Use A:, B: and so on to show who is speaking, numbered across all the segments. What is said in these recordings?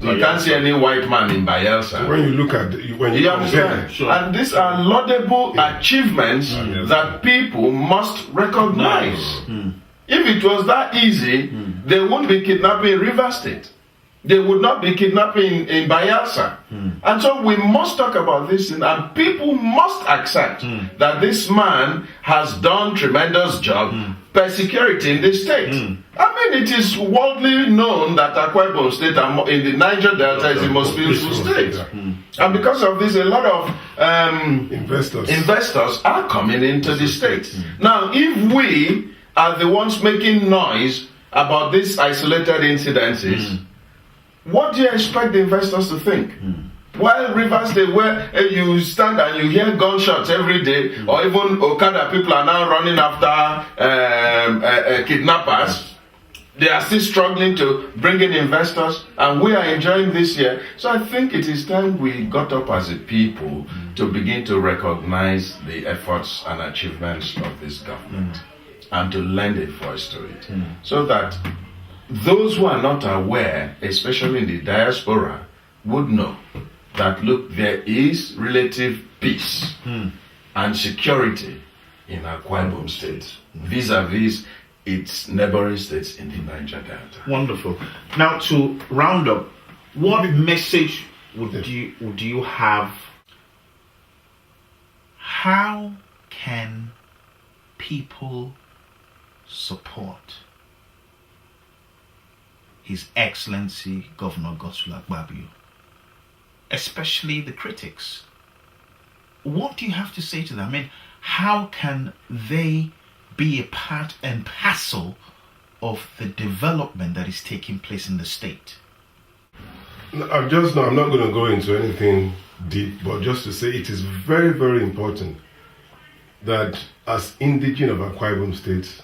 A: You can't see any white man in Bayelsa.
B: So when you look at when you
A: understand,
B: sure.
A: And these are laudable achievements that people must recognize. If it was that easy, they wouldn't be kidnapping in River State. They would not be kidnapping in Bayelsa. And so we must talk about this, and people must accept that this man has done tremendous job per security in this state. I mean, it is worldly known that Akwa Ibom State in the Niger Delta is the most peaceful state. And because of this, a lot of investors are coming into the state. Now, if we are the ones making noise about these isolated incidences, what do you expect the investors to think? Well, River State, where you stand and you hear gunshots every day, or even Okada people are now running after kidnappers, they are still struggling to bring in investors, and we are enjoying this year. So I think it is time we got up as a people to begin to recognize the efforts and achievements of this government and to lend a voice to it, so that those who are not aware, especially in the diaspora, would know that, look, there is relative peace and security in Akwa Ibom State vis-a-vis its neighboring states in the Niger Delta.
C: Wonderful. Now, to round up, what message would you have? How can people support His Excellency Governor Godswill Akpabio, especially the critics? What do you have to say to them? I mean, how can they be a part and parcel of the development that is taking place in the state?
B: I'm not going to go into anything deep, but just to say it is very, very important that as indigenous of Akwa Ibom State,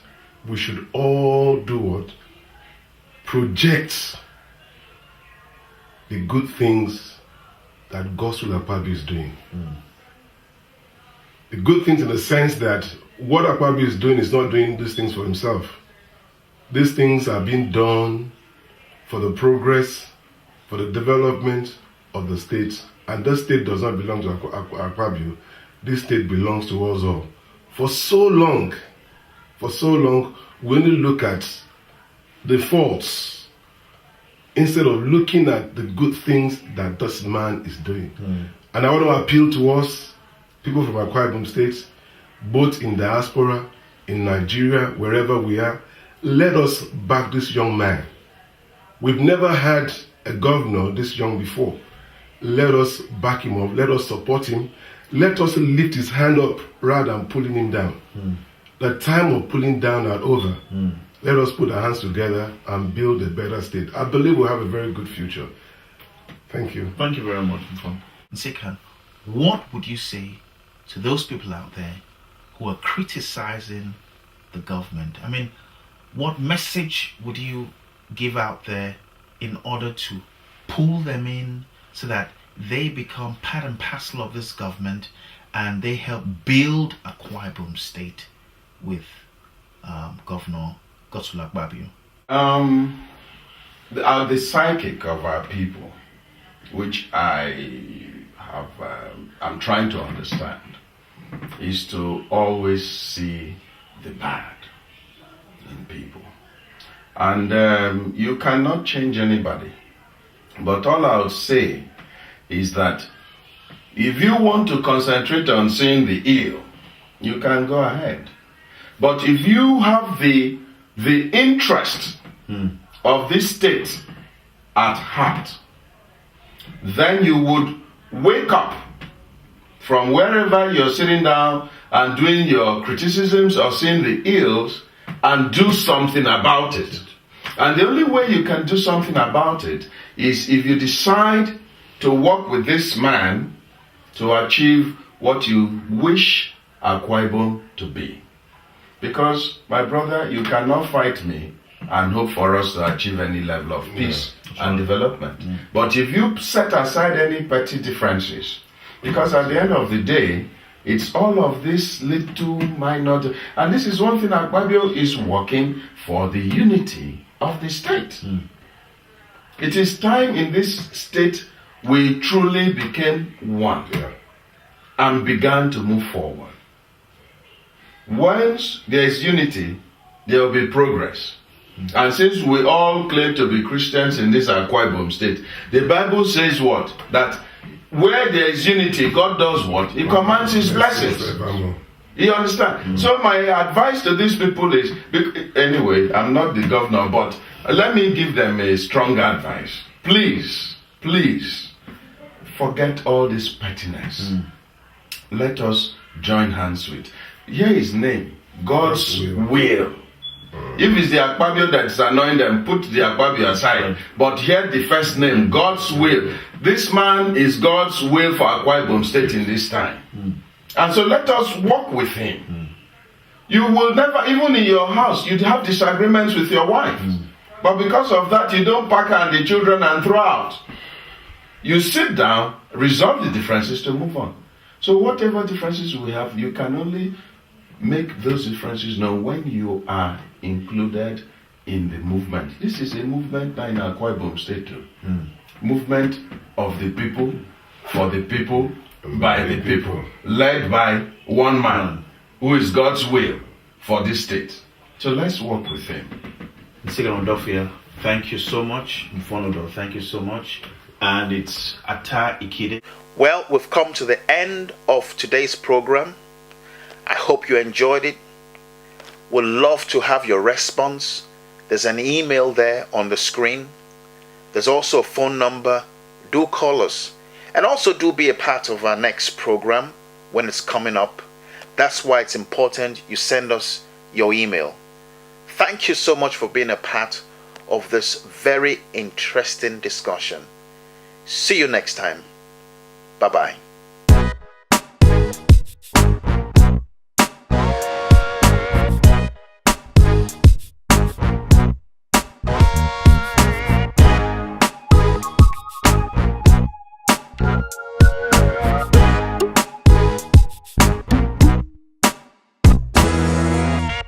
B: we should all do what? Project the good things that Godswill Akpabio is doing. The good things in the sense that what Akpabio is doing is not doing these things for himself. These things are being done for the progress, for the development of the state. And this state does not belong to Akpabio. This state belongs to us all. For so long, we only look at the faults instead of looking at the good things that this man is doing. And I want to appeal to us, people from Akwa Ibom State, both in diaspora, in Nigeria, wherever we are, let us back this young man. We've never had a governor this young before. Let us back him up, let us support him, let us lift his hand up rather than pulling him down. The time of pulling down are over. Let us put our hands together and build a better state. I believe we'll have a very good future. Thank you.
C: Thank you very much, Mfon. Nsekan, what would you say to those people out there who are criticizing the government? I mean, what message would you give out there in order to pull them in so that they become part and parcel of this government and they help build Akwa Ibom State with Governor Godswill Akpabio?
A: The psychic of our people, which I'm trying to understand, is to always see the bad in people. And you cannot change anybody. But all I would say is that if you want to concentrate on seeing the ill, you can go ahead. But if you have the interest of this state at heart, then you would wake up from wherever you're sitting down and doing your criticisms or seeing the ills and do something about it. And the only way you can do something about it is if you decide to work with this man to achieve what you wish Akwa Ibom to be. Because, my brother, you cannot fight me and hope for us to achieve any level of peace and development. But if you set aside any petty differences, because at the end of the day, it's all of this little minor, and this is one thing Akpabio is working for, the unity of the state. It is time in this state we truly became one and began to move forward. Once there is unity, there will be progress. And since we all claim to be Christians in this Akwa Ibom state, the Bible says what? That where there is unity, God does what? He commands His blessings. You understand? So my advice to these people is, anyway, I'm not the governor, but let me give them a strong advice. Please, please, forget all this pettiness. Let us join hands with. Hear His name, God's will. If it's the Akpabio that's annoying them, put the Akpabio aside. But hear the first name, God's will. This man is God's will for Akwa Ibom State in this time. And so let us walk with Him. You will never, even in your house, you'd have disagreements with your wife. But because of that, you don't pack her and the children and throw out. You sit down, resolve the differences to move on. So whatever differences we have, you can only make those differences known when you are included in the movement. This is a movement now in Akwa Ibom State too. Movement of the people, for the people, by the people, led by one man, who is God's will for this state. So let's work with Him.
C: Mr. thank you so much. Mfonodo, thank you so much. And it's Ata Ikiddeh. Well, we've come to the end of today's program. I hope you enjoyed it. We'd love to have your response. There's an email there on the screen. There's also a phone number. Do call us. And also do be a part of our next program when it's coming up. That's why it's important you send us your email. Thank you so much for being a part of this very interesting discussion. See you next time. Bye-bye.